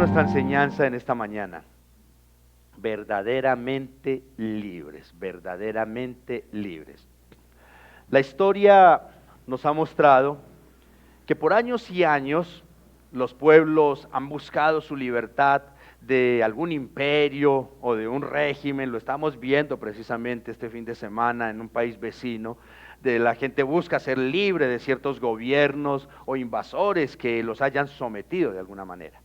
nuestra enseñanza en esta mañana. Verdaderamente libres, verdaderamente libres. La historia nos ha mostrado que por años y años los pueblos han buscado su libertad de algún imperio o de un régimen. Lo estamos viendo precisamente este fin de semana en un país vecino. La gente busca ser libre de ciertos gobiernos o invasores que los hayan sometido de alguna manera.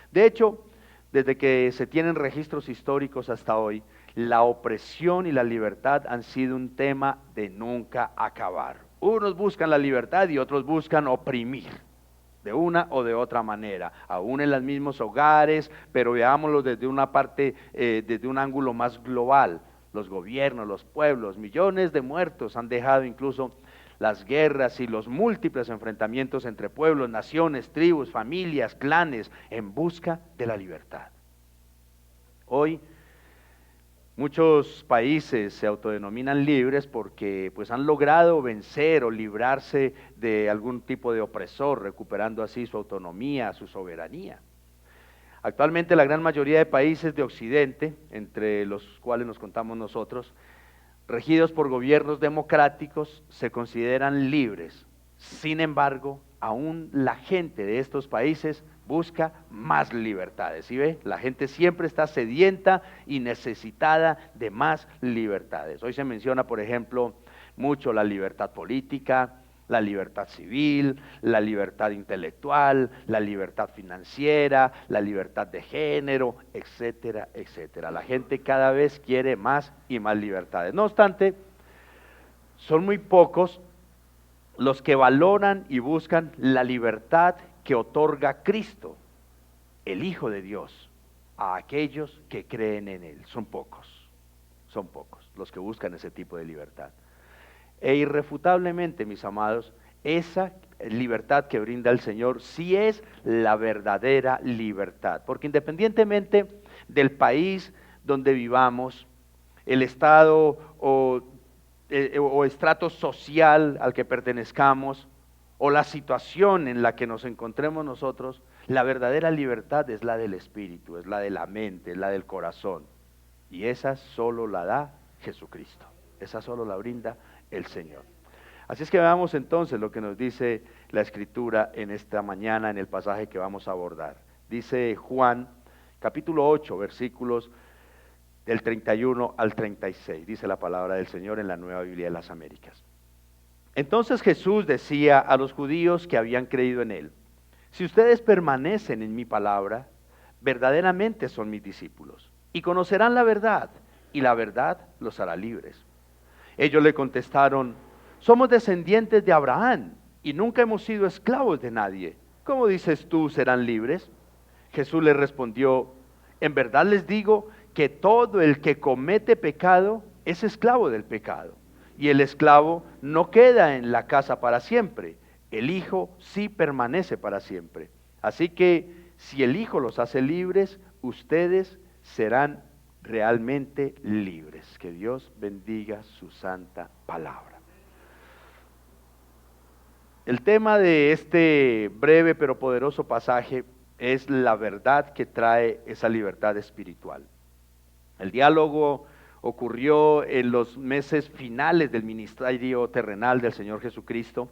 De hecho, desde que se tienen registros históricos hasta hoy, la opresión y la libertad han sido un tema de nunca acabar. Unos buscan la libertad y otros buscan oprimir, de una o de otra manera, aún en los mismos hogares, pero veámoslo desde una parte, desde un ángulo más global. Los gobiernos, los pueblos, millones de muertos han dejado incluso las guerras y los múltiples enfrentamientos entre pueblos, naciones, tribus, familias, clanes, en busca de la libertad. Hoy muchos países se autodenominan libres porque pues han logrado vencer o librarse de algún tipo de opresor, recuperando así su autonomía, su soberanía. Actualmente la gran mayoría de países de Occidente, entre los cuales nos contamos nosotros, regidos por gobiernos democráticos, se consideran libres. Sin embargo, aún la gente de estos países busca más libertades. ¿Sí ve? La gente siempre está sedienta y necesitada de más libertades. Hoy se menciona, por ejemplo, mucho la libertad política, la libertad civil, la libertad intelectual, la libertad financiera, la libertad de género, etcétera, etcétera. La gente cada vez quiere más y más libertades. No obstante, son muy pocos los que valoran y buscan la libertad que otorga Cristo, el Hijo de Dios, a aquellos que creen en Él. Son pocos los que buscan ese tipo de libertad. E irrefutablemente, mis amados, esa libertad que brinda el Señor sí es la verdadera libertad, porque independientemente del país donde vivamos, el estado o estrato social al que pertenezcamos, o la situación en la que nos encontremos nosotros, la verdadera libertad es la del espíritu, es la de la mente, es la del corazón, y esa solo la da Jesucristo, esa solo la brinda el Señor. Así es que veamos entonces lo que nos dice la Escritura en esta mañana en el pasaje que vamos a abordar. Dice Juan, capítulo 8, versículos del 31 al 36, dice la palabra del Señor en la Nueva Biblia de las Américas. Entonces Jesús decía a los judíos que habían creído en Él: si ustedes permanecen en mi palabra, verdaderamente son mis discípulos, y conocerán la verdad, y la verdad los hará libres. Ellos le contestaron: somos descendientes de Abraham, y nunca hemos sido esclavos de nadie. ¿Cómo dices tú, serán libres? Jesús les respondió: en verdad les digo que todo el que comete pecado es esclavo del pecado. Y el esclavo no queda en la casa para siempre, el Hijo sí permanece para siempre. Así que si el Hijo los hace libres, ustedes serán realmente libres. Que Dios bendiga su santa palabra. El tema de este breve pero poderoso pasaje es la verdad que trae esa libertad espiritual. El diálogo ocurrió en los meses finales del ministerio terrenal del Señor Jesucristo,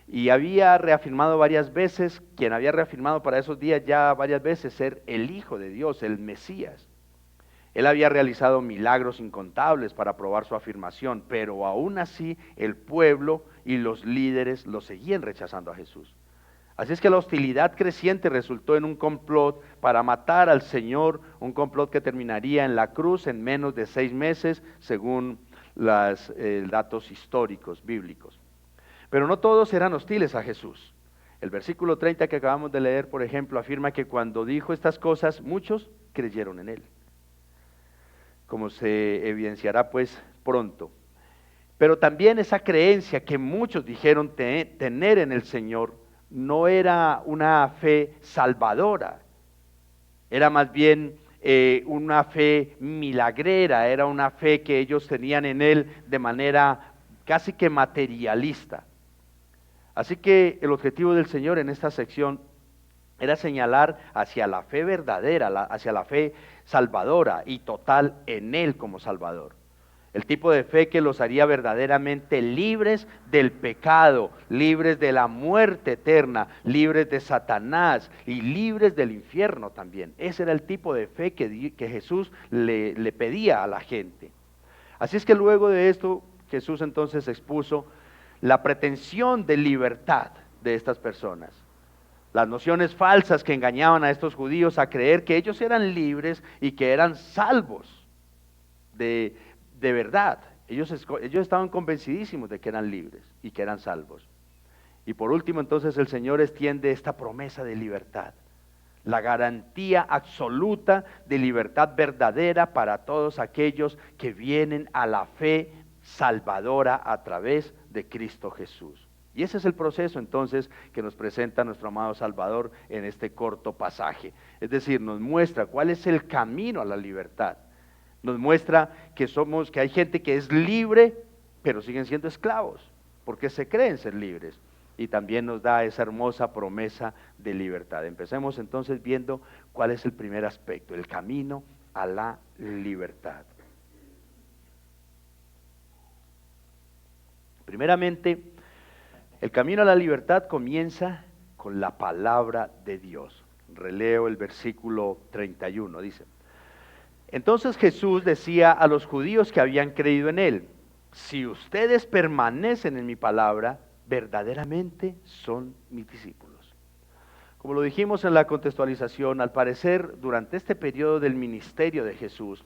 y había reafirmado varias veces, quien había reafirmado para esos días ya varias veces ser el Hijo de Dios, el Mesías. Él había realizado milagros incontables para probar su afirmación, pero aún así el pueblo y los líderes lo seguían rechazando a Jesús. Así es que la hostilidad creciente resultó en un complot para matar al Señor, un complot que terminaría en la cruz en menos de 6 meses, según los datos históricos bíblicos. Pero no todos eran hostiles a Jesús. El versículo 30 que acabamos de leer, por ejemplo, afirma que cuando dijo estas cosas, muchos creyeron en Él, como se evidenciará pues pronto. Pero también esa creencia que muchos dijeron tener en el Señor no era una fe salvadora, era más bien una fe milagrera, era una fe que ellos tenían en Él de manera casi que materialista. Así que el objetivo del Señor en esta sección era señalar hacia la fe verdadera, hacia la fe salvadora y total en Él como Salvador. El tipo de fe que los haría verdaderamente libres del pecado, libres de la muerte eterna, libres de Satanás y libres del infierno también. Ese era el tipo de fe que Jesús le pedía a la gente. Así es que luego de esto, Jesús entonces expuso la pretensión de libertad de estas personas. Las nociones falsas que engañaban a estos judíos a creer que ellos eran libres y que eran salvos de verdad. Ellos estaban convencidísimos de que eran libres y que eran salvos. Y por último, entonces, el Señor extiende esta promesa de libertad, la garantía absoluta de libertad verdadera para todos aquellos que vienen a la fe salvadora a través de Cristo Jesús. Y ese es el proceso entonces que nos presenta nuestro amado Salvador en este corto pasaje. Es decir, nos muestra cuál es el camino a la libertad. Nos muestra que hay gente que es libre, pero siguen siendo esclavos, porque se creen ser libres. Y también nos da esa hermosa promesa de libertad. Empecemos entonces viendo cuál es el primer aspecto, el camino a la libertad. Primeramente, el camino a la libertad comienza con la palabra de Dios. Releo el versículo 31, dice: Entonces Jesús decía a los judíos que habían creído en él: si ustedes permanecen en mi palabra, verdaderamente son mis discípulos. Como lo dijimos en la contextualización, al parecer durante este periodo del ministerio de Jesús,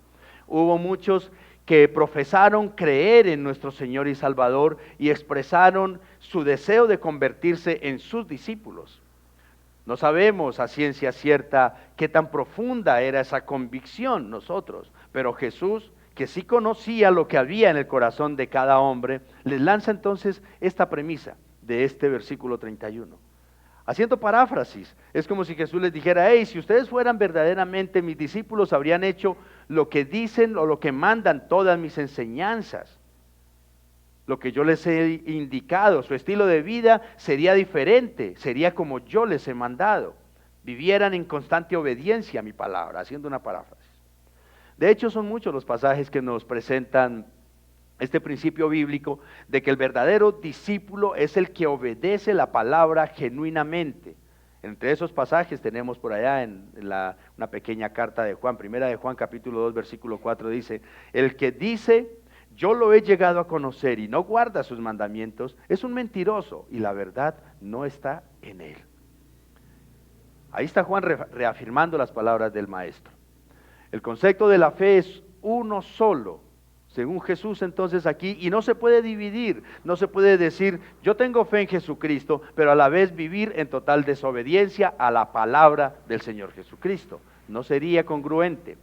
hubo muchos que profesaron creer en nuestro Señor y Salvador y expresaron su deseo de convertirse en sus discípulos. No sabemos a ciencia cierta qué tan profunda era esa convicción nosotros, pero Jesús, que sí conocía lo que había en el corazón de cada hombre, les lanza entonces esta premisa de este versículo 31. Haciendo paráfrasis, es como si Jesús les dijera: hey, si ustedes fueran verdaderamente mis discípulos, habrían hecho lo que dicen o lo que mandan todas mis enseñanzas. Lo que yo les he indicado, su estilo de vida sería diferente, sería como yo les he mandado. Vivieran en constante obediencia a mi palabra, haciendo una paráfrasis. De hecho, son muchos los pasajes que nos presentan este principio bíblico de que el verdadero discípulo es el que obedece la palabra genuinamente. Entre esos pasajes tenemos por allá en una pequeña carta de Juan, primera de Juan capítulo 2 versículo 4 dice: el que dice yo lo he llegado a conocer y no guarda sus mandamientos es un mentiroso y la verdad no está en él. Ahí está Juan reafirmando las palabras del maestro. El concepto de la fe es uno solo, según Jesús entonces aquí, y no se puede dividir, no se puede decir yo tengo fe en Jesucristo, pero a la vez vivir en total desobediencia a la palabra del Señor Jesucristo. No sería congruente.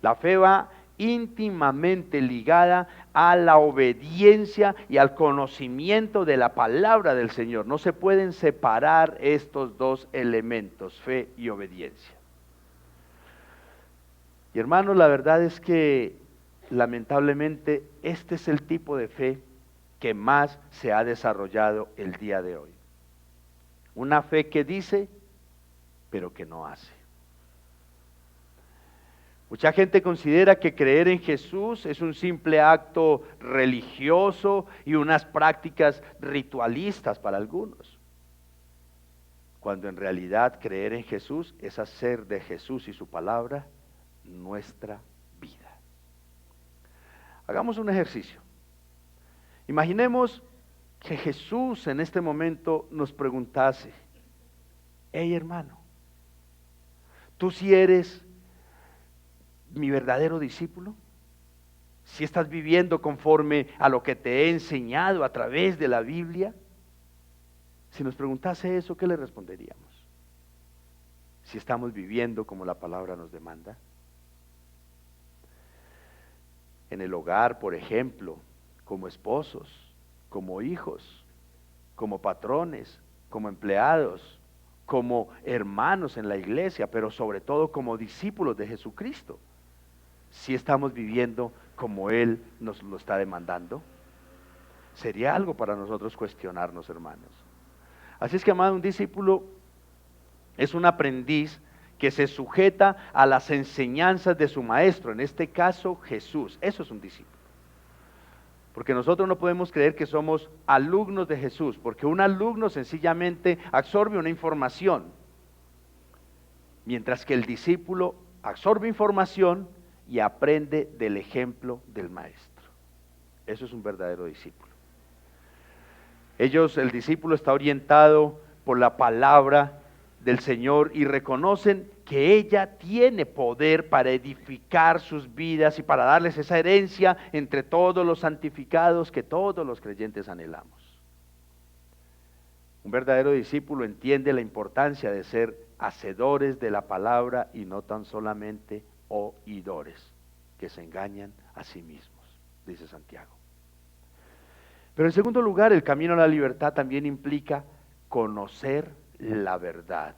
La fe va íntimamente ligada a la obediencia y al conocimiento de la palabra del Señor. No se pueden separar estos dos elementos, fe y obediencia. Y hermanos, la verdad es que lamentablemente este es el tipo de fe que más se ha desarrollado el día de hoy. Una fe que dice, pero que no hace. Mucha gente considera que creer en Jesús es un simple acto religioso y unas prácticas ritualistas para algunos, cuando en realidad creer en Jesús es hacer de Jesús y su palabra nuestra vida. Hagamos un ejercicio. Imaginemos que Jesús en este momento nos preguntase: hey hermano, ¿tú sí eres mi verdadero discípulo? ¿Si estás viviendo conforme a lo que te he enseñado a través de la Biblia? Si nos preguntase eso, ¿qué le responderíamos? Si estamos viviendo como la palabra nos demanda. En el hogar, por ejemplo, como esposos, como hijos, como patrones, como empleados, como hermanos en la iglesia, pero sobre todo como discípulos de Jesucristo. Si estamos viviendo como Él nos lo está demandando, sería algo para nosotros cuestionarnos, hermanos. Así es que, amado, un discípulo es un aprendiz que se sujeta a las enseñanzas de su maestro, en este caso Jesús. Eso es un discípulo. Porque nosotros no podemos creer que somos alumnos de Jesús, porque un alumno sencillamente absorbe una información, mientras que el discípulo absorbe información y aprende del ejemplo del maestro. Eso es un verdadero discípulo. El discípulo está orientado por la palabra del Señor y reconocen que ella tiene poder para edificar sus vidas y para darles esa herencia entre todos los santificados que todos los creyentes anhelamos. Un verdadero discípulo entiende la importancia de ser hacedores de la palabra y no tan solamente oidores, que se engañan a sí mismos, dice Santiago. Pero en segundo lugar, el camino a la libertad también implica conocer la verdad.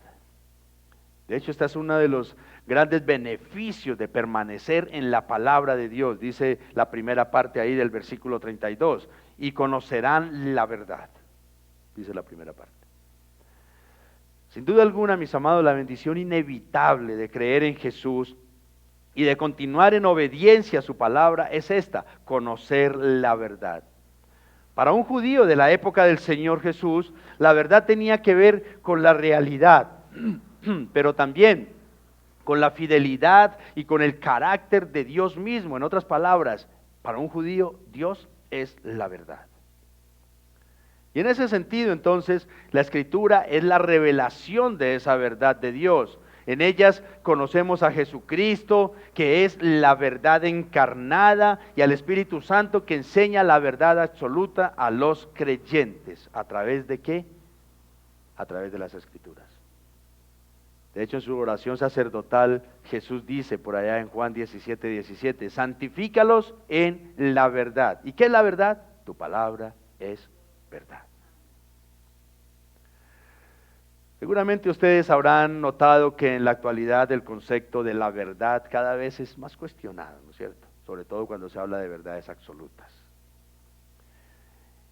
De hecho, este es uno de los grandes beneficios de permanecer en la palabra de Dios. Dice la primera parte ahí del versículo 32, y conocerán la verdad, dice la primera parte. Sin duda alguna, mis amados, la bendición inevitable de creer en Jesús y de continuar en obediencia a su palabra es esta: conocer la verdad. Para un judío de la época del Señor Jesús, la verdad tenía que ver con la realidad, pero también con la fidelidad y con el carácter de Dios mismo. En otras palabras, para un judío, Dios es la verdad. Y en ese sentido, entonces, la Escritura es la revelación de esa verdad de Dios. En ellas conocemos a Jesucristo, que es la verdad encarnada, y al Espíritu Santo, que enseña la verdad absoluta a los creyentes. ¿A través de qué? A través de las Escrituras. De hecho, en su oración sacerdotal, Jesús dice por allá en Juan 17:17, santifícalos en la verdad. ¿Y qué es la verdad? Tu palabra es verdad. Seguramente ustedes habrán notado que en la actualidad el concepto de la verdad cada vez es más cuestionado, ¿no es cierto? Sobre todo cuando se habla de verdades absolutas.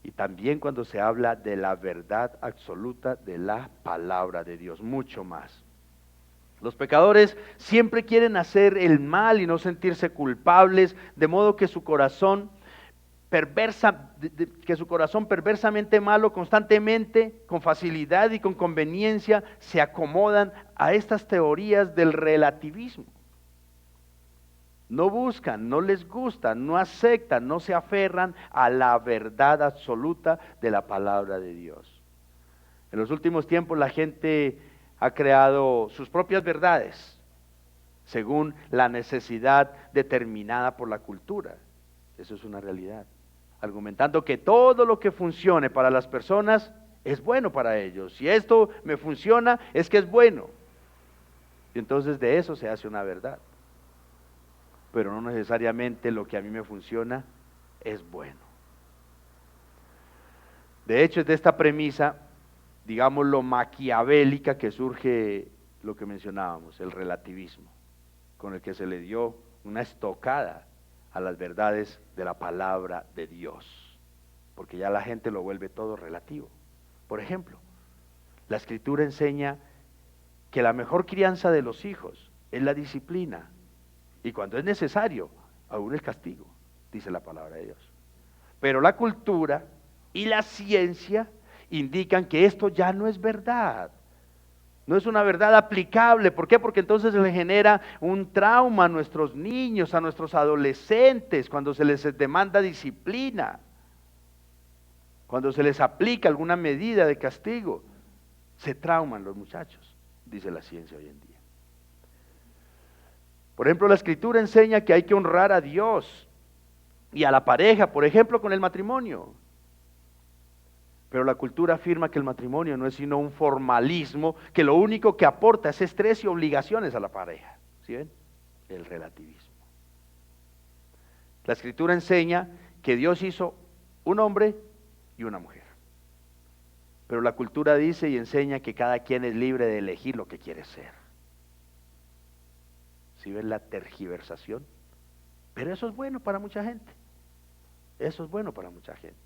Y también cuando se habla de la verdad absoluta de la palabra de Dios, mucho más. Los pecadores siempre quieren hacer el mal y no sentirse culpables, de modo que su corazón perversamente malo, constantemente, con facilidad y con conveniencia, se acomodan a estas teorías del relativismo. No buscan, no les gusta, no aceptan, no se aferran a la verdad absoluta de la palabra de Dios. En los últimos tiempos la gente ha creado sus propias verdades, según la necesidad determinada por la cultura. Eso es una realidad. Argumentando que todo lo que funcione para las personas es bueno para ellos. Si esto me funciona, es que es bueno. Y entonces de eso se hace una verdad. Pero no necesariamente lo que a mí me funciona es bueno. De hecho, es de esta premisa, digamos, lo maquiavélica, que surge lo que mencionábamos, el relativismo, con el que se le dio una estocada a las verdades de la palabra de Dios, porque ya la gente lo vuelve todo relativo. Por ejemplo, la Escritura enseña que la mejor crianza de los hijos es la disciplina, y cuando es necesario, aún el castigo, dice la palabra de Dios. Pero la cultura y la ciencia indican que esto ya no es verdad. No es una verdad aplicable. ¿Por qué? Porque entonces se le genera un trauma a nuestros niños, a nuestros adolescentes, cuando se les demanda disciplina, cuando se les aplica alguna medida de castigo. Se trauman los muchachos, dice la ciencia hoy en día. Por ejemplo, la Escritura enseña que hay que honrar a Dios y a la pareja, por ejemplo, con el matrimonio. Pero la cultura afirma que el matrimonio no es sino un formalismo, que lo único que aporta es estrés y obligaciones a la pareja. ¿Sí ven? El relativismo. La Escritura enseña que Dios hizo un hombre y una mujer. Pero la cultura dice y enseña que cada quien es libre de elegir lo que quiere ser. ¿Sí ven la tergiversación? Pero eso es bueno para mucha gente. Eso es bueno para mucha gente.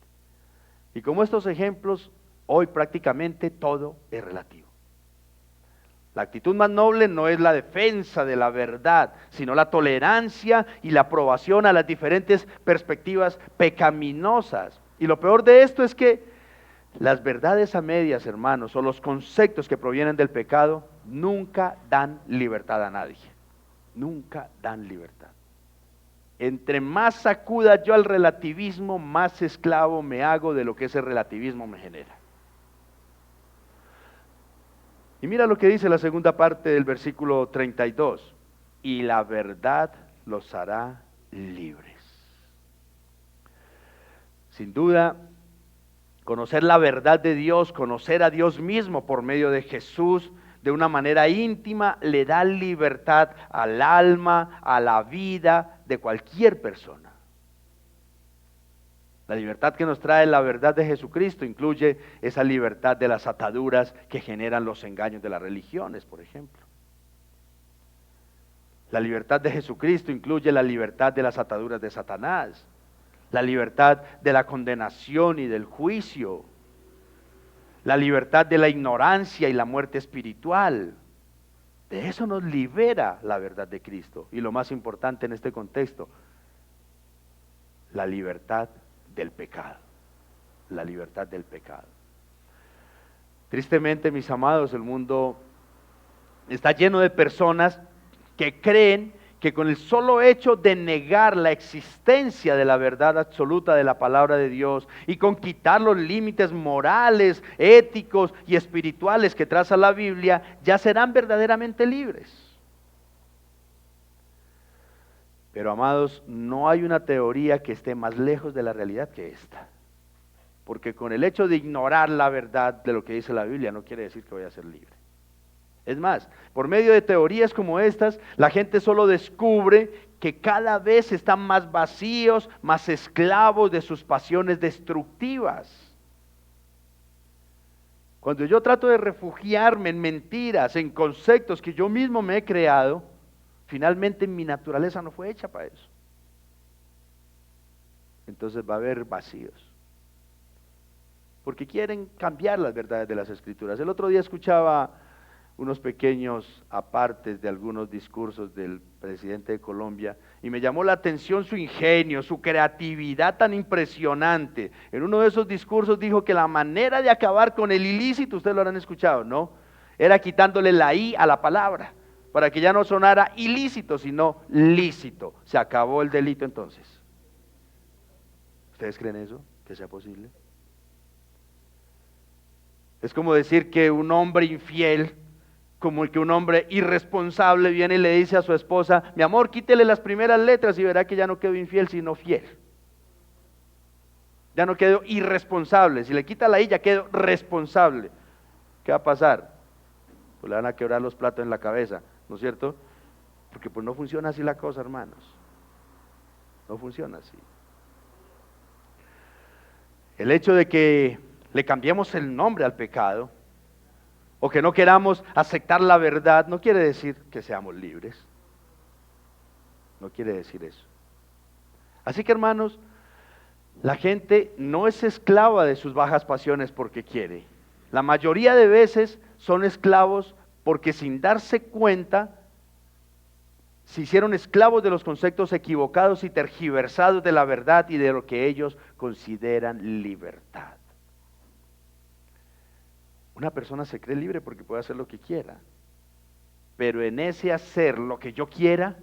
Y como estos ejemplos, hoy prácticamente todo es relativo. La actitud más noble no es la defensa de la verdad, sino la tolerancia y la aprobación a las diferentes perspectivas pecaminosas. Y lo peor de esto es que las verdades a medias, hermanos, o los conceptos que provienen del pecado, nunca dan libertad a nadie. Nunca dan libertad. Entre más sacuda yo al relativismo, más esclavo me hago de lo que ese relativismo me genera. Y mira lo que dice la segunda parte del versículo 32. Y la verdad los hará libres. Sin duda, conocer la verdad de Dios, conocer a Dios mismo por medio de Jesús, de una manera íntima, le da libertad al alma, a la vida de cualquier persona. La libertad que nos trae la verdad de Jesucristo incluye esa libertad de las ataduras que generan los engaños de las religiones, por ejemplo. La libertad de Jesucristo incluye la libertad de las ataduras de Satanás, la libertad de la condenación y del juicio, la libertad de la ignorancia y la muerte espiritual. De eso nos libera la verdad de Cristo. Y lo más importante en este contexto, la libertad del pecado. La libertad del pecado. Tristemente, mis amados, el mundo está lleno de personas que creen que con el solo hecho de negar la existencia de la verdad absoluta de la palabra de Dios y con quitar los límites morales, éticos y espirituales que traza la Biblia, ya serán verdaderamente libres. Pero amados, no hay una teoría que esté más lejos de la realidad que esta. Porque con el hecho de ignorar la verdad de lo que dice la Biblia no quiere decir que voy a ser libre. Es más, por medio de teorías como estas, la gente solo descubre que cada vez están más vacíos, más esclavos de sus pasiones destructivas. Cuando yo trato de refugiarme en mentiras, en conceptos que yo mismo me he creado, finalmente mi naturaleza no fue hecha para eso. Entonces va a haber vacíos. Porque quieren cambiar las verdades de las Escrituras. El otro día escuchaba unos pequeños apartes de algunos discursos del presidente de Colombia y me llamó la atención su ingenio, su creatividad tan impresionante. En uno de esos discursos dijo que la manera de acabar con el ilícito, ustedes lo habrán escuchado, ¿no? Era quitándole la I a la palabra, para que ya no sonara ilícito, sino lícito. Se acabó el delito entonces. ¿Ustedes creen eso? ¿Que sea posible? Es como decir que un hombre infiel, como el que un hombre irresponsable viene y le dice a su esposa, mi amor, quítele las primeras letras y verá que ya no quedo infiel, sino fiel. Ya no quedo irresponsable. Si le quita la I, ya quedo responsable. ¿Qué va a pasar? Pues le van a quebrar los platos en la cabeza, ¿no es cierto? Porque pues no funciona así la cosa, hermanos. No funciona así. El hecho de que le cambiemos el nombre al pecado, o que no queramos aceptar la verdad, no quiere decir que seamos libres. No quiere decir eso. Así que, hermanos, la gente no es esclava de sus bajas pasiones porque quiere. La mayoría de veces son esclavos porque sin darse cuenta se hicieron esclavos de los conceptos equivocados y tergiversados de la verdad y de lo que ellos consideran libertad. Una persona se cree libre porque puede hacer lo que quiera, pero en ese hacer lo que yo quiera,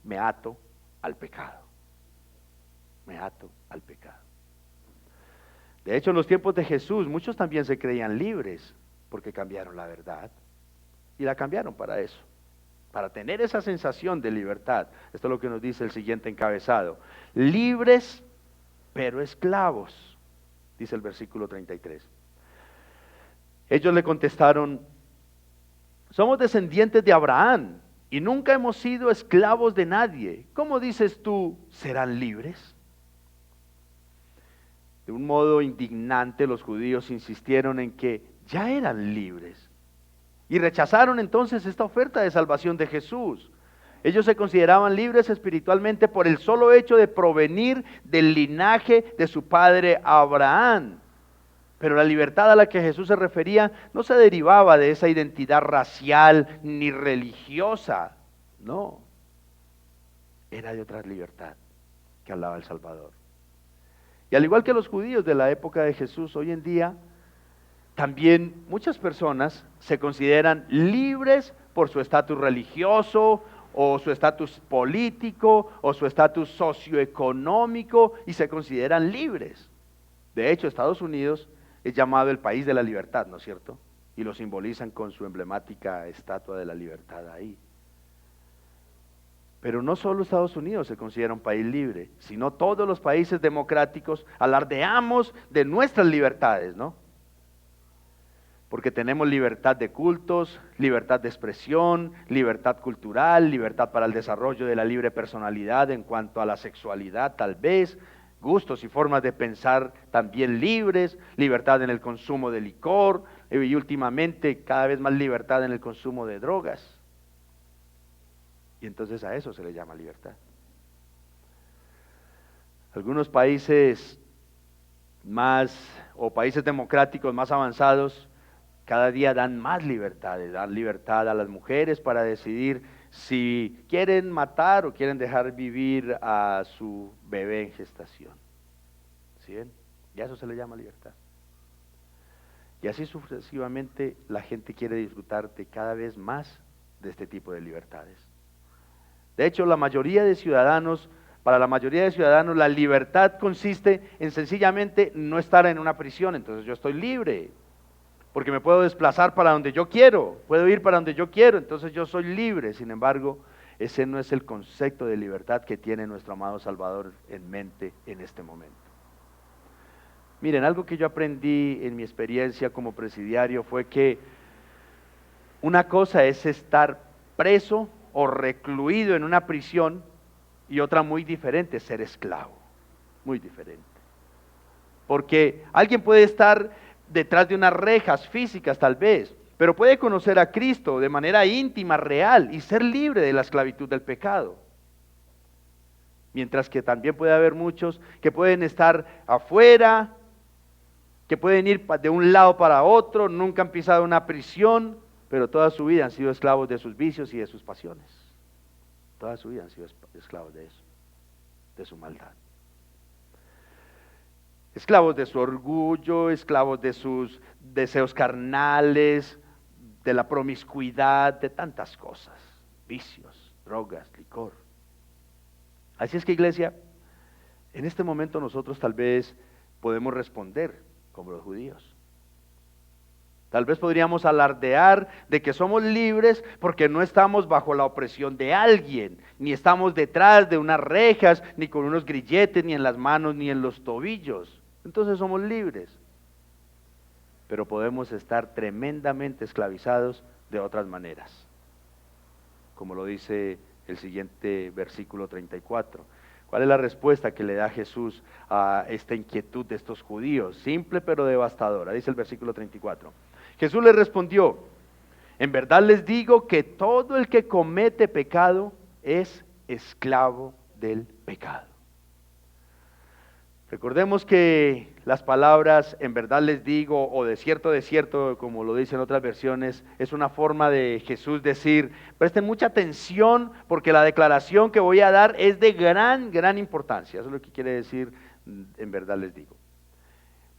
me ato al pecado. Me ato al pecado. De hecho, en los tiempos de Jesús, muchos también se creían libres porque cambiaron la verdad y la cambiaron para eso, para tener esa sensación de libertad. Esto es lo que nos dice el siguiente encabezado: libres pero esclavos, dice el versículo 33. Ellos le contestaron, somos descendientes de Abraham y nunca hemos sido esclavos de nadie. ¿Cómo dices tú, serán libres? De un modo indignante, los judíos insistieron en que ya eran libres y rechazaron entonces esta oferta de salvación de Jesús. Ellos se consideraban libres espiritualmente por el solo hecho de provenir del linaje de su padre Abraham. Pero la libertad a la que Jesús se refería no se derivaba de esa identidad racial ni religiosa, no. Era de otra libertad que hablaba el Salvador. Y al igual que los judíos de la época de Jesús, hoy en día también muchas personas se consideran libres por su estatus religioso o su estatus político o su estatus socioeconómico y se consideran libres. De hecho, Estados Unidos es llamado el país de la libertad, ¿no es cierto? Y lo simbolizan con su emblemática estatua de la libertad ahí. Pero no solo Estados Unidos se considera un país libre, sino todos los países democráticos alardeamos de nuestras libertades, ¿no? Porque tenemos libertad de cultos, libertad de expresión, libertad cultural, libertad para el desarrollo de la libre personalidad en cuanto a la sexualidad tal vez, gustos y formas de pensar también libres, libertad en el consumo de licor y últimamente cada vez más libertad en el consumo de drogas. Y entonces a eso se le llama libertad. Algunos países países democráticos más avanzados cada día dan más libertades, dan libertad a las mujeres para decidir si quieren matar o quieren dejar vivir a su bebé en gestación. ¿Sí ven? Y a eso se le llama libertad. Y así sucesivamente la gente quiere disfrutar de cada vez más de este tipo de libertades. De hecho, para la mayoría de ciudadanos, la libertad consiste en sencillamente no estar en una prisión. Entonces yo estoy libre, porque me puedo desplazar para donde yo quiero, puedo ir para donde yo quiero, entonces yo soy libre. Sin embargo, ese no es el concepto de libertad que tiene nuestro amado Salvador en mente en este momento. Miren, algo que yo aprendí en mi experiencia como presidiario fue que una cosa es estar preso o recluido en una prisión y otra muy diferente, ser esclavo, muy diferente. Porque alguien puede estar detrás de unas rejas físicas tal vez, pero puede conocer a Cristo de manera íntima, real y ser libre de la esclavitud del pecado. Mientras que también puede haber muchos que pueden estar afuera, que pueden ir de un lado para otro, nunca han pisado una prisión, pero toda su vida han sido esclavos de sus vicios y de sus pasiones. Toda su vida han sido esclavos de eso, de su maldad. Esclavos de su orgullo, esclavos de sus deseos carnales, de la promiscuidad, de tantas cosas, vicios, drogas, licor. Así es que, iglesia, en este momento nosotros tal vez podemos responder como los judíos. Tal vez podríamos alardear de que somos libres porque no estamos bajo la opresión de alguien, ni estamos detrás de unas rejas, ni con unos grilletes, ni en las manos, ni en los tobillos. Entonces somos libres. Pero podemos estar tremendamente esclavizados de otras maneras. Como lo dice el siguiente versículo 34. ¿Cuál es la respuesta que le da Jesús a esta inquietud de estos judíos? Simple pero devastadora. Dice el versículo 34. Jesús les respondió: en verdad les digo que todo el que comete pecado es esclavo del pecado. Recordemos que las palabras en verdad les digo o de cierto, como lo dicen otras versiones, es una forma de Jesús decir, presten mucha atención porque la declaración que voy a dar es de gran importancia. Eso es lo que quiere decir en verdad les digo.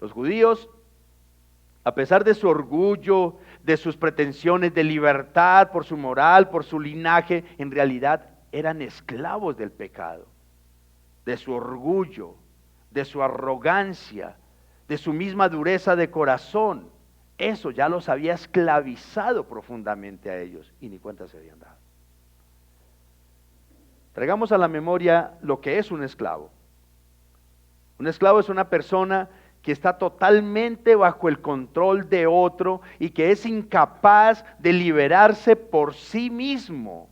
Los judíos, a pesar de su orgullo, de sus pretensiones de libertad por su moral, por su linaje, en realidad eran esclavos del pecado, de su orgullo, de su arrogancia, de su misma dureza de corazón. Eso ya los había esclavizado profundamente a ellos y ni cuenta se habían dado. Traigamos a la memoria lo que es un esclavo. Un esclavo es una persona que está totalmente bajo el control de otro y que es incapaz de liberarse por sí mismo.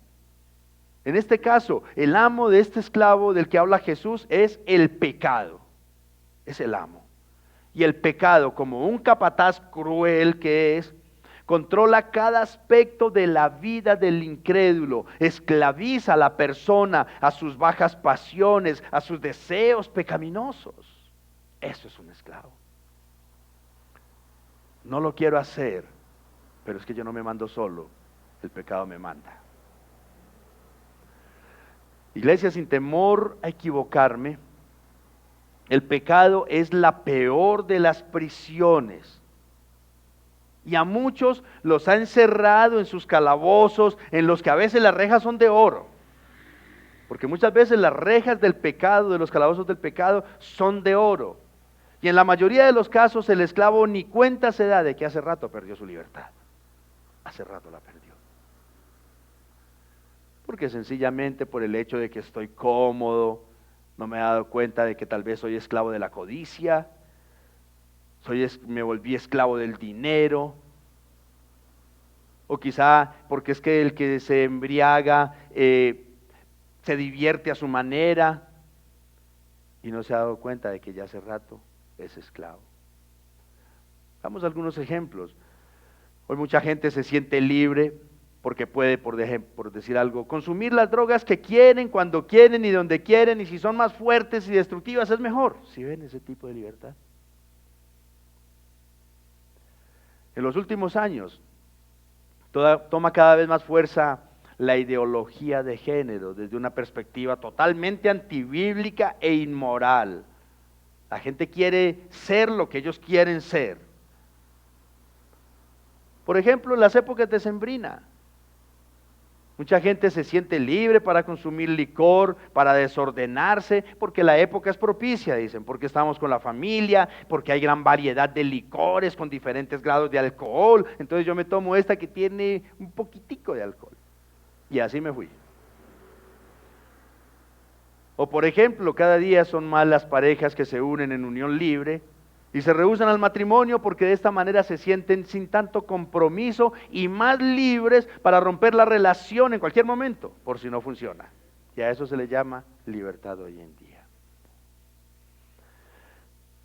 En este caso, el amo de este esclavo del que habla Jesús es el pecado. Es el amo. Y el pecado, como un capataz cruel que es, controla cada aspecto de la vida del incrédulo, esclaviza a la persona, a sus bajas pasiones, a sus deseos pecaminosos. Eso es un esclavo. no lo quiero hacer, pero es que yo no me mando solo, el pecado me manda. Iglesia, sin temor a equivocarme, el pecado es la peor de las prisiones. Y a muchos los ha encerrado en sus calabozos, en los que a veces las rejas son de oro. Porque muchas veces las rejas del pecado, de los calabozos del pecado, son de oro. Y en la mayoría de los casos el esclavo ni cuenta se da de que hace rato perdió su libertad. Hace rato la perdió. Porque sencillamente por el hecho de que estoy cómodo, no me he dado cuenta de que tal vez soy esclavo de la codicia, me volví esclavo del dinero, o quizá porque es que el que se embriaga se divierte a su manera y no se ha dado cuenta de que ya hace rato es esclavo. Vamos a algunos ejemplos. Hoy mucha gente se siente libre porque puede, por decir algo, consumir las drogas que quieren, cuando quieren y donde quieren, y si son más fuertes y destructivas es mejor. ¿Sí ven ese tipo de libertad? En los últimos años toma cada vez más fuerza la ideología de género desde una perspectiva totalmente antibíblica e inmoral. La gente quiere ser lo que ellos quieren ser. Por ejemplo, en las épocas decembrinas, mucha gente se siente libre para consumir licor, para desordenarse, porque la época es propicia, dicen, porque estamos con la familia, porque hay gran variedad de licores con diferentes grados de alcohol, entonces yo me tomo esta que tiene un poquitico de alcohol. Y así me fui. O por ejemplo, cada día son más las parejas que se unen en unión libre, y se rehúsan al matrimonio porque de esta manera se sienten sin tanto compromiso y más libres para romper la relación en cualquier momento, por si no funciona. Y a eso se le llama libertad hoy en día.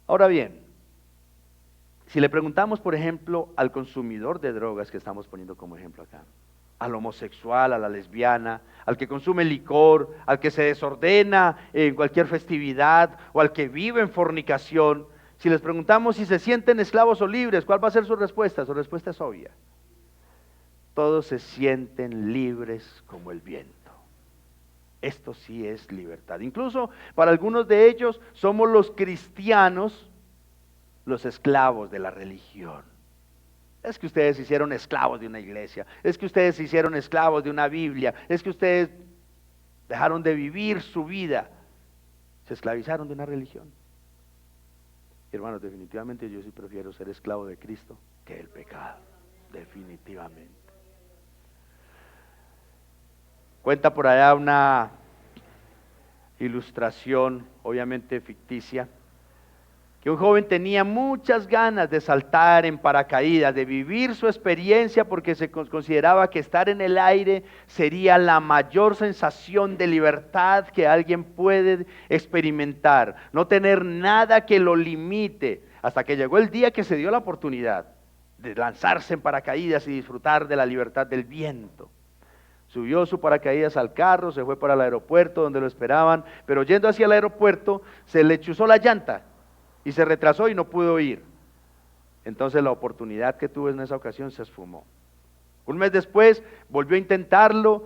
Ahora bien, si le preguntamos, por ejemplo, al consumidor de drogas que estamos poniendo como ejemplo acá, al homosexual, a la lesbiana, al que consume licor, al que se desordena en cualquier festividad o al que vive en fornicación, si les preguntamos si se sienten esclavos o libres, ¿cuál va a ser su respuesta? Su respuesta es obvia. Todos se sienten libres como el viento. Esto sí es libertad. Incluso para algunos de ellos somos los cristianos los esclavos de la religión. Es que ustedes se hicieron esclavos de una iglesia, es que ustedes se hicieron esclavos de una Biblia, es que ustedes dejaron de vivir su vida, se esclavizaron de una religión. Hermanos, definitivamente yo sí prefiero ser esclavo de Cristo que el pecado, definitivamente. Cuenta por allá una ilustración, obviamente ficticia, que un joven tenía muchas ganas de saltar en paracaídas, de vivir su experiencia porque se consideraba que estar en el aire sería la mayor sensación de libertad que alguien puede experimentar, no tener nada que lo limite, hasta que llegó el día que se dio la oportunidad de lanzarse en paracaídas y disfrutar de la libertad del viento. Subió su paracaídas al carro, se fue para el aeropuerto donde lo esperaban, pero yendo hacia el aeropuerto se le chuzó la llanta y se retrasó y no pudo ir. Entonces la oportunidad que tuvo en esa ocasión se esfumó. Un mes después volvió a intentarlo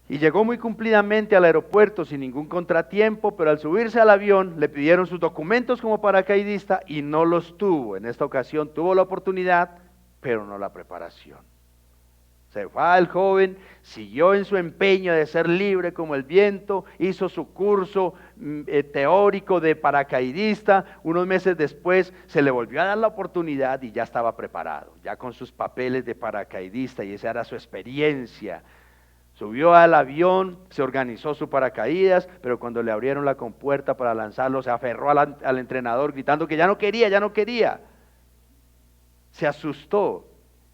y llegó muy cumplidamente al aeropuerto sin ningún contratiempo, pero al subirse al avión le pidieron sus documentos como paracaidista y no los tuvo. En esta ocasión tuvo la oportunidad, pero no la preparación. Se fue el joven, siguió en su empeño de ser libre como el viento, hizo su curso teórico de paracaidista. Unos meses después se le volvió a dar la oportunidad y ya estaba preparado, ya con sus papeles de paracaidista, y esa era su experiencia. Subió al avión, se organizó su paracaídas, pero cuando le abrieron la compuerta para lanzarlo, se aferró al entrenador gritando que ya no quería, ya no quería. Se asustó.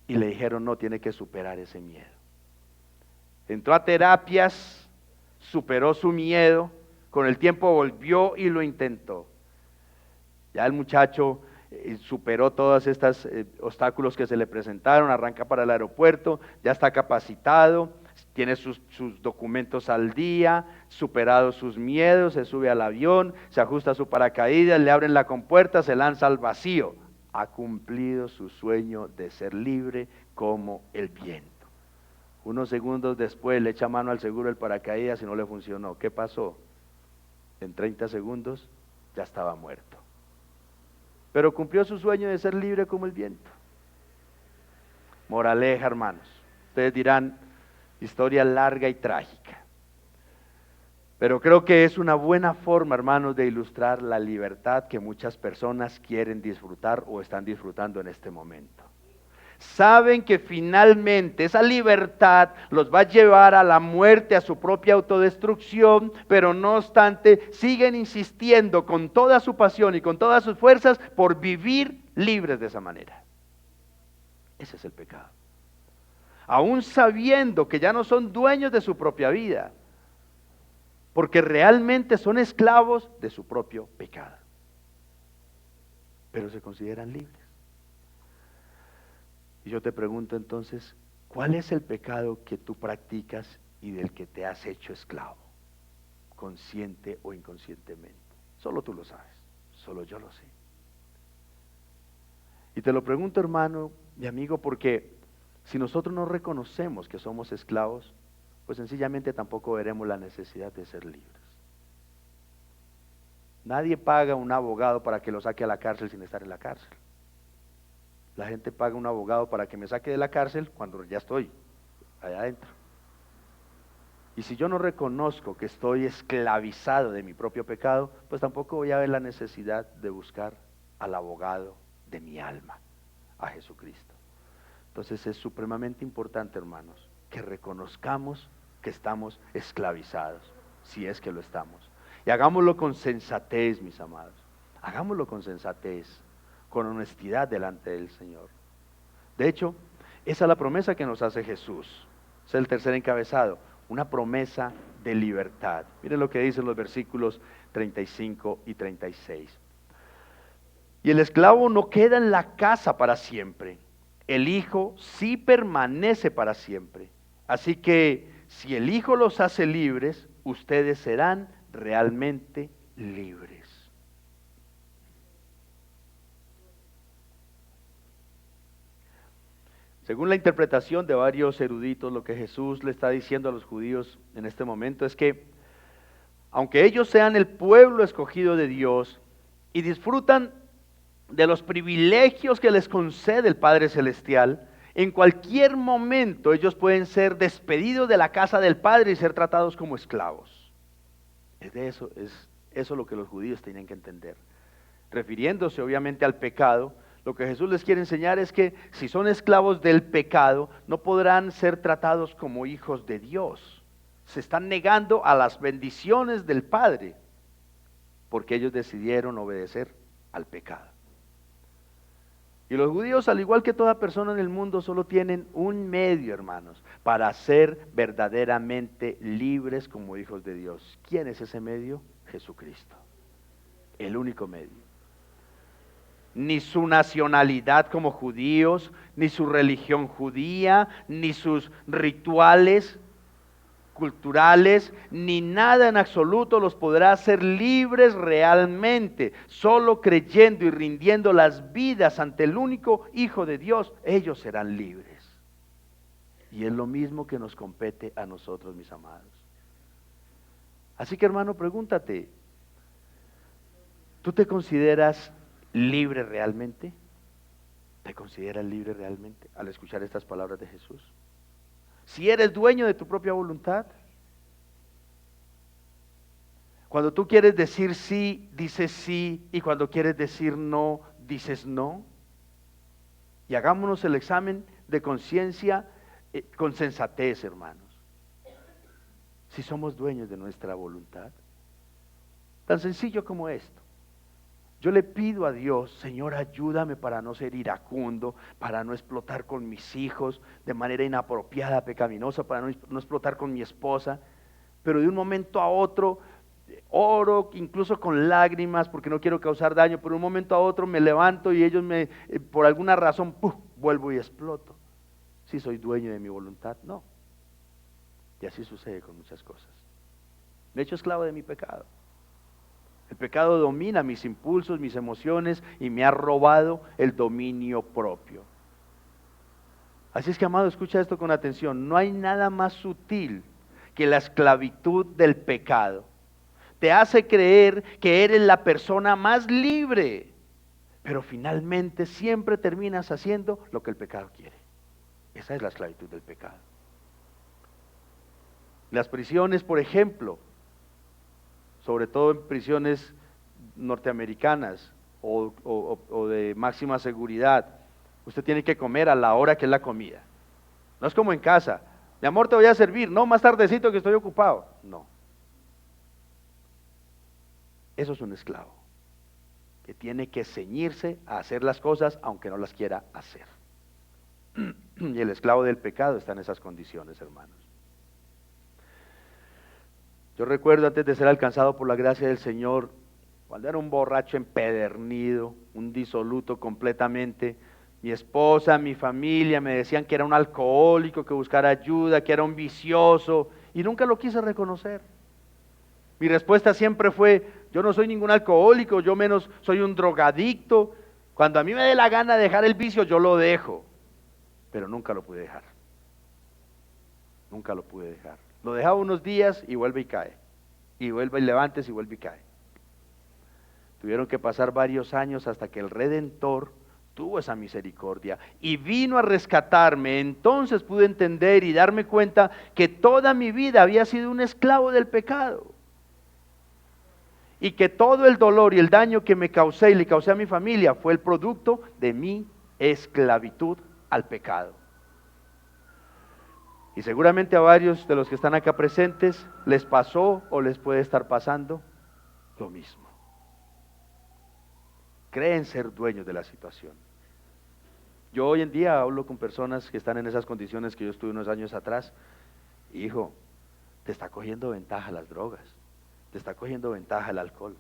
Y le dijeron, no, tiene que superar ese miedo. Entró a terapias, superó su miedo, con el tiempo volvió y lo intentó. Ya el muchacho superó todos estos obstáculos que se le presentaron, arranca para el aeropuerto, ya está capacitado, tiene sus documentos al día, superado sus miedos, se sube al avión, se ajusta su paracaídas, le abren la compuerta, se lanza al vacío. ha cumplido su sueño de ser libre como el viento. Unos segundos después le echa mano al seguro del paracaídas y no le funcionó. ¿Qué pasó? En 30 segundos ya estaba muerto. Pero cumplió su sueño de ser libre como el viento. Moraleja, hermanos. Ustedes dirán, historia larga y trágica. Pero creo que es una buena forma, hermanos, de ilustrar la libertad que muchas personas quieren disfrutar o están disfrutando en este momento. Saben que finalmente esa libertad los va a llevar a la muerte, a su propia autodestrucción, pero no obstante siguen insistiendo con toda su pasión y con todas sus fuerzas por vivir libres de esa manera. Ese es el pecado. Aún sabiendo que ya no son dueños de su propia vida, porque realmente son esclavos de su propio pecado, pero se consideran libres. Y yo te pregunto entonces, ¿cuál es el pecado que tú practicas y del que te has hecho esclavo? Consciente o inconscientemente. Solo tú lo sabes, solo yo lo sé. Y te lo pregunto, hermano, mi amigo, porque si nosotros no reconocemos que somos esclavos, pues sencillamente tampoco veremos la necesidad de ser libres. Nadie paga un abogado para que lo saque a la cárcel sin estar en la cárcel. La gente paga un abogado para que me saque de la cárcel cuando ya estoy allá adentro. Y si yo no reconozco que estoy esclavizado de mi propio pecado, pues tampoco voy a ver la necesidad de buscar al abogado de mi alma, a Jesucristo. Entonces es supremamente importante, hermanos, que reconozcamos que estamos esclavizados, si es que lo estamos. Y hagámoslo con sensatez, mis amados. Hagámoslo con sensatez, con honestidad delante del Señor. De hecho, esa es la promesa que nos hace Jesús. Es el tercer encabezado, una promesa de libertad. Miren lo que dicen los versículos 35 y 36. Y el esclavo no queda en la casa para siempre. El Hijo sí permanece para siempre. Así que si el Hijo los hace libres, ustedes serán realmente libres. Según la interpretación de varios eruditos, lo que Jesús le está diciendo a los judíos en este momento es que, aunque ellos sean el pueblo escogido de Dios y disfrutan de los privilegios que les concede el Padre Celestial, en cualquier momento ellos pueden ser despedidos de la casa del Padre y ser tratados como esclavos. Es eso lo que los judíos tienen que entender. Refiriéndose obviamente al pecado, lo que Jesús les quiere enseñar es que si son esclavos del pecado, no podrán ser tratados como hijos de Dios. Se están negando a las bendiciones del Padre, porque ellos decidieron obedecer al pecado. Y los judíos, al igual que toda persona en el mundo, solo tienen un medio, hermanos, para ser verdaderamente libres como hijos de Dios. ¿Quién es ese medio? Jesucristo. El único medio. Ni su nacionalidad como judíos, ni su religión judía, ni sus rituales culturales, ni nada en absoluto los podrá hacer libres realmente. Solo creyendo y rindiendo las vidas ante el único Hijo de Dios, ellos serán libres. Y es lo mismo que nos compete a nosotros, mis amados. Así que, hermano, pregúntate, ¿tú te consideras libre realmente? ¿Te consideras libre realmente al escuchar estas palabras de Jesús? Si eres dueño de tu propia voluntad, cuando tú quieres decir sí, dices sí, y cuando quieres decir no, dices no. Y hagámonos el examen de conciencia con sensatez, hermanos. Si somos dueños de nuestra voluntad, tan sencillo como esto. Yo le pido a Dios, Señor, ayúdame para no ser iracundo, para no explotar con mis hijos de manera inapropiada, pecaminosa, para no explotar con mi esposa, pero de un momento a otro oro, incluso con lágrimas, porque no quiero causar daño, pero de un momento a otro me levanto y ellos por alguna razón, ¡puf!, vuelvo y exploto. Si soy dueño de mi voluntad, no. Y así sucede con muchas cosas. Me he hecho esclavo de mi pecado. El pecado domina mis impulsos, mis emociones y me ha robado el dominio propio. Así es que, amado, escucha esto con atención. No hay nada más sutil que la esclavitud del pecado. Te hace creer que eres la persona más libre, pero finalmente siempre terminas haciendo lo que el pecado quiere. Esa es la esclavitud del pecado. Las prisiones, por ejemplo, sobre todo en prisiones norteamericanas o de máxima seguridad, usted tiene que comer a la hora que es la comida. No es como en casa. Mi amor, te voy a servir. No, más tardecito que estoy ocupado. No. Eso es un esclavo que tiene que ceñirse a hacer las cosas aunque no las quiera hacer. Y el esclavo del pecado está en esas condiciones, hermanos. Yo recuerdo antes de ser alcanzado por la gracia del Señor, cuando era un borracho empedernido, un disoluto completamente, mi esposa, mi familia me decían que era un alcohólico, que buscara ayuda, que era un vicioso, y nunca lo quise reconocer. Mi respuesta siempre fue: yo no soy ningún alcohólico, yo menos soy un drogadicto. Cuando a mí me dé la gana de dejar el vicio, yo lo dejo. Pero nunca lo pude dejar. Nunca lo pude dejar. Lo dejaba unos días y vuelve y cae. Y vuelve y levantes y vuelve y cae. Tuvieron que pasar varios años hasta que el Redentor tuvo esa misericordia y vino a rescatarme. Entonces pude entender y darme cuenta que toda mi vida había sido un esclavo del pecado. Y que todo el dolor y el daño que me causé y le causé a mi familia fue el producto de mi esclavitud al pecado. Y seguramente a varios de los que están acá presentes les pasó o les puede estar pasando lo mismo. Creen ser dueños de la situación. Yo hoy en día hablo con personas que están en esas condiciones que yo estuve unos años atrás. Hijo, te está cogiendo ventaja las drogas, te está cogiendo ventaja el alcohol.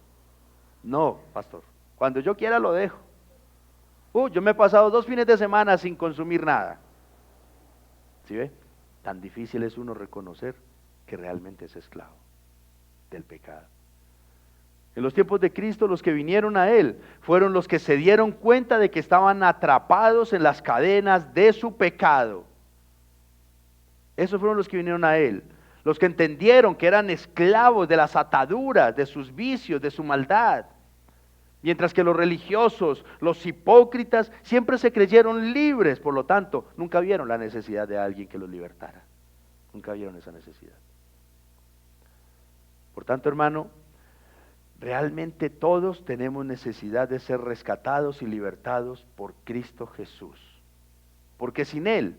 No, pastor, cuando yo quiera lo dejo. Yo me he pasado 2 fines de semana sin consumir nada. ¿Sí ve? Tan difícil es uno reconocer que realmente es esclavo del pecado. En los tiempos de Cristo, los que vinieron a Él fueron los que se dieron cuenta de que estaban atrapados en las cadenas de su pecado. Esos fueron los que vinieron a Él, los que entendieron que eran esclavos de las ataduras, de sus vicios, de su maldad. Mientras que los religiosos, los hipócritas, siempre se creyeron libres, por lo tanto, nunca vieron la necesidad de alguien que los libertara. Nunca vieron esa necesidad. Por tanto, hermano, realmente todos tenemos necesidad de ser rescatados y libertados por Cristo Jesús. Porque sin Él,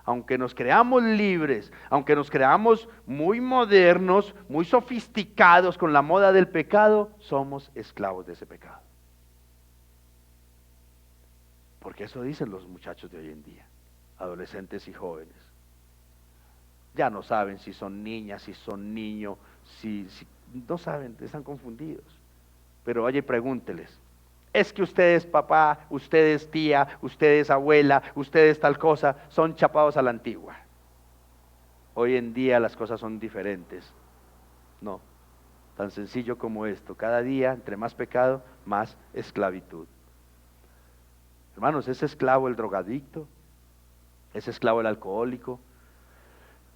aunque nos creamos libres, aunque nos creamos muy modernos, muy sofisticados con la moda del pecado, somos esclavos de ese pecado. Porque eso dicen los muchachos de hoy en día, adolescentes y jóvenes. Ya no saben si son niñas, si son niños, si no saben, están confundidos. Pero vaya y pregúnteles: es que ustedes papá, ustedes tía, ustedes abuela, ustedes tal cosa, son chapados a la antigua. Hoy en día las cosas son diferentes. No, tan sencillo como esto. Cada día, entre más pecado, más esclavitud. Hermanos, es esclavo el drogadicto, es esclavo el alcohólico,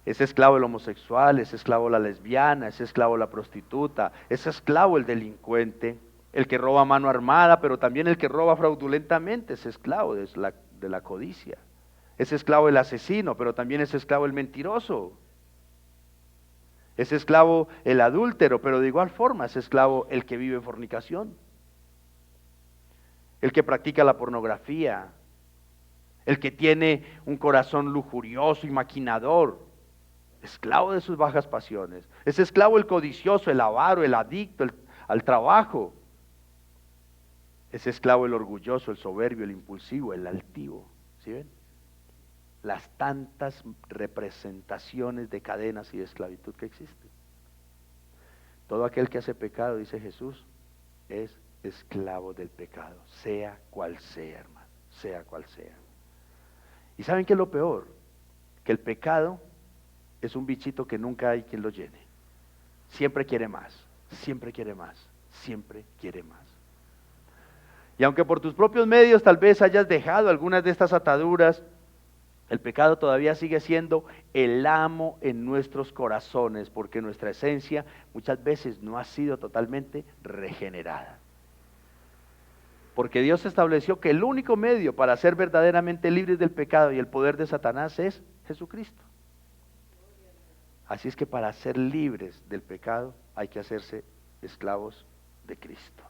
es esclavo el homosexual, es esclavo la lesbiana, es esclavo la prostituta, es esclavo el delincuente, el que roba a mano armada, pero también el que roba fraudulentamente es esclavo de la codicia. Es esclavo el asesino, pero también es esclavo el mentiroso. Es esclavo el adúltero, pero de igual forma es esclavo el que vive en fornicación. El que practica la pornografía, el que tiene un corazón lujurioso y maquinador, esclavo de sus bajas pasiones. Es esclavo el codicioso, el avaro, el adicto al trabajo. Es esclavo el orgulloso, el soberbio, el impulsivo, el altivo. ¿Sí ven? Las tantas representaciones de cadenas y de esclavitud que existen. Todo aquel que hace pecado, dice Jesús, es esclavo del pecado, sea cual sea, hermano, sea cual sea. ¿Y saben qué es lo peor? Que el pecado es un bichito que nunca hay quien lo llene. Siempre quiere más, siempre quiere más. siempre quiere más. Y aunque por tus propios medios tal vez hayas dejado algunas de estas ataduras, el pecado todavía sigue siendo el amo en nuestros corazones, porque nuestra esencia muchas veces no ha sido totalmente regenerada. Porque Dios estableció que el único medio para ser verdaderamente libres del pecado y el poder de Satanás es Jesucristo. Así es que para ser libres del pecado hay que hacerse esclavos de Cristo.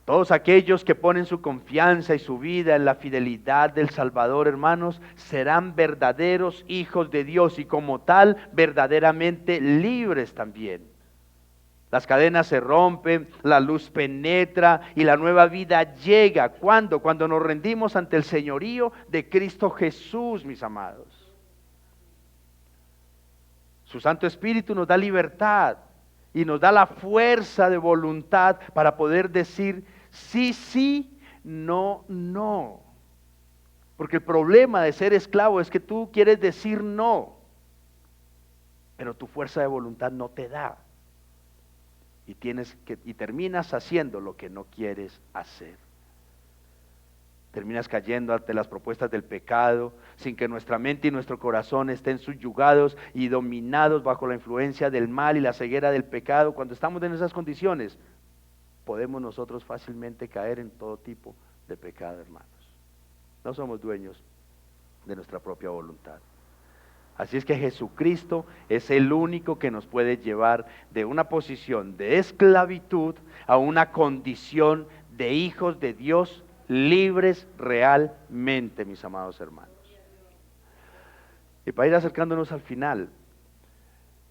Todos aquellos que ponen su confianza y su vida en la fidelidad del Salvador, hermanos, serán verdaderos hijos de Dios y como tal, verdaderamente libres también. Las cadenas se rompen, la luz penetra y la nueva vida llega. ¿Cuándo? Cuando nos rendimos ante el señorío de Cristo Jesús, mis amados. Su Santo Espíritu nos da libertad y nos da la fuerza de voluntad para poder decir sí, sí, no, no. Porque el problema de ser esclavo es que tú quieres decir no, pero tu fuerza de voluntad no te da. Y terminas haciendo lo que no quieres hacer. Terminas cayendo ante las propuestas del pecado, sin que nuestra mente y nuestro corazón estén subyugados y dominados bajo la influencia del mal y la ceguera del pecado. Cuando estamos en esas condiciones, podemos nosotros fácilmente caer en todo tipo de pecado, hermanos. No somos dueños de nuestra propia voluntad. Así es que Jesucristo es el único que nos puede llevar de una posición de esclavitud a una condición de hijos de Dios libres realmente, mis amados hermanos. Y para ir acercándonos al final,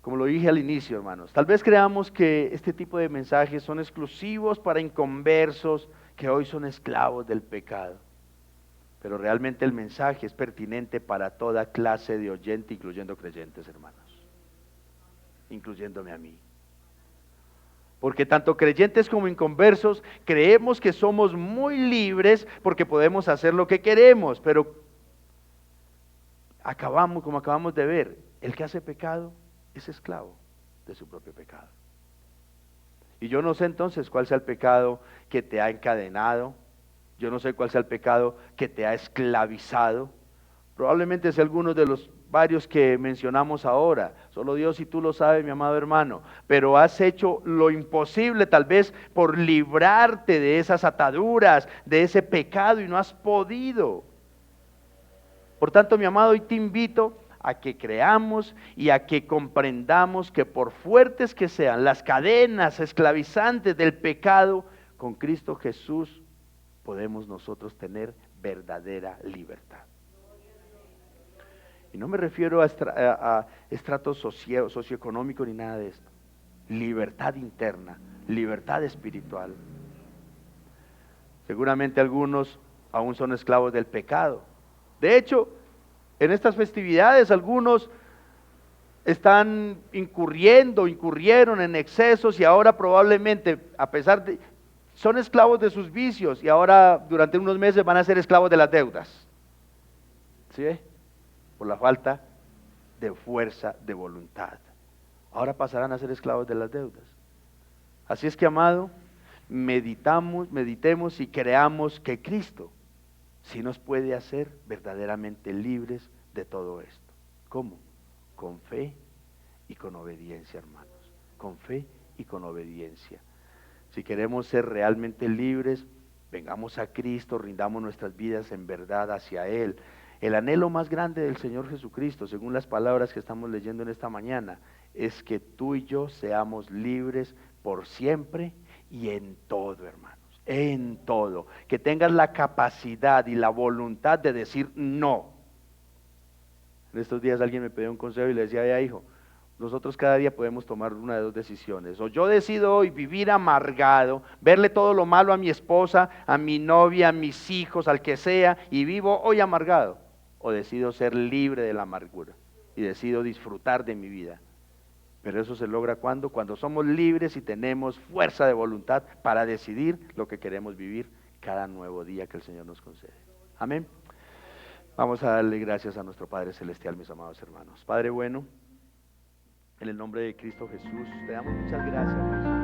como lo dije al inicio, hermanos, tal vez creamos que este tipo de mensajes son exclusivos para inconversos que hoy son esclavos del pecado. Pero realmente el mensaje es pertinente para toda clase de oyente, incluyendo creyentes, hermanos, incluyéndome a mí. Porque tanto creyentes como inconversos creemos que somos muy libres porque podemos hacer lo que queremos, pero como acabamos de ver, el que hace pecado es esclavo de su propio pecado. Y yo no sé entonces cuál sea el pecado que te ha encadenado. Yo no sé cuál sea el pecado que te ha esclavizado. Probablemente sea alguno de los varios que mencionamos ahora. Solo Dios y tú lo sabes, mi amado hermano. Pero has hecho lo imposible tal vez por librarte de esas ataduras, de ese pecado y no has podido. Por tanto, mi amado, hoy te invito a que creamos y a que comprendamos que por fuertes que sean las cadenas esclavizantes del pecado, con Cristo Jesús podemos nosotros tener verdadera libertad. Y no me refiero a estrato socioeconómico ni nada de esto. Libertad interna, libertad espiritual. Seguramente algunos aún son esclavos del pecado. De hecho, en estas festividades algunos incurrieron en excesos y ahora probablemente, a pesar de, son esclavos de sus vicios y ahora durante unos meses van a ser esclavos de las deudas. ¿Sí ve? Por la falta de fuerza de voluntad. Ahora pasarán a ser esclavos de las deudas. Así es que, amado, meditemos y creamos que Cristo sí nos puede hacer verdaderamente libres de todo esto. ¿Cómo? Con fe y con obediencia, hermanos. Con fe y con obediencia. Si queremos ser realmente libres, vengamos a Cristo, rindamos nuestras vidas en verdad hacia Él. El anhelo más grande del Señor Jesucristo, según las palabras que estamos leyendo en esta mañana, es que tú y yo seamos libres por siempre y en todo, hermanos, en todo. Que tengas la capacidad y la voluntad de decir no. En estos días alguien me pidió un consejo y le decía, ya hijo, nosotros cada día podemos tomar una de dos decisiones. O yo decido hoy vivir amargado, verle todo lo malo a mi esposa, a mi novia, a mis hijos, al que sea, y vivo hoy amargado. O decido ser libre de la amargura y decido disfrutar de mi vida. Pero eso se logra cuando somos libres y tenemos fuerza de voluntad para decidir lo que queremos vivir cada nuevo día que el Señor nos concede. Amén. Vamos a darle gracias a nuestro Padre Celestial, mis amados hermanos. Padre bueno, en el nombre de Cristo Jesús, te damos muchas gracias, Jesús.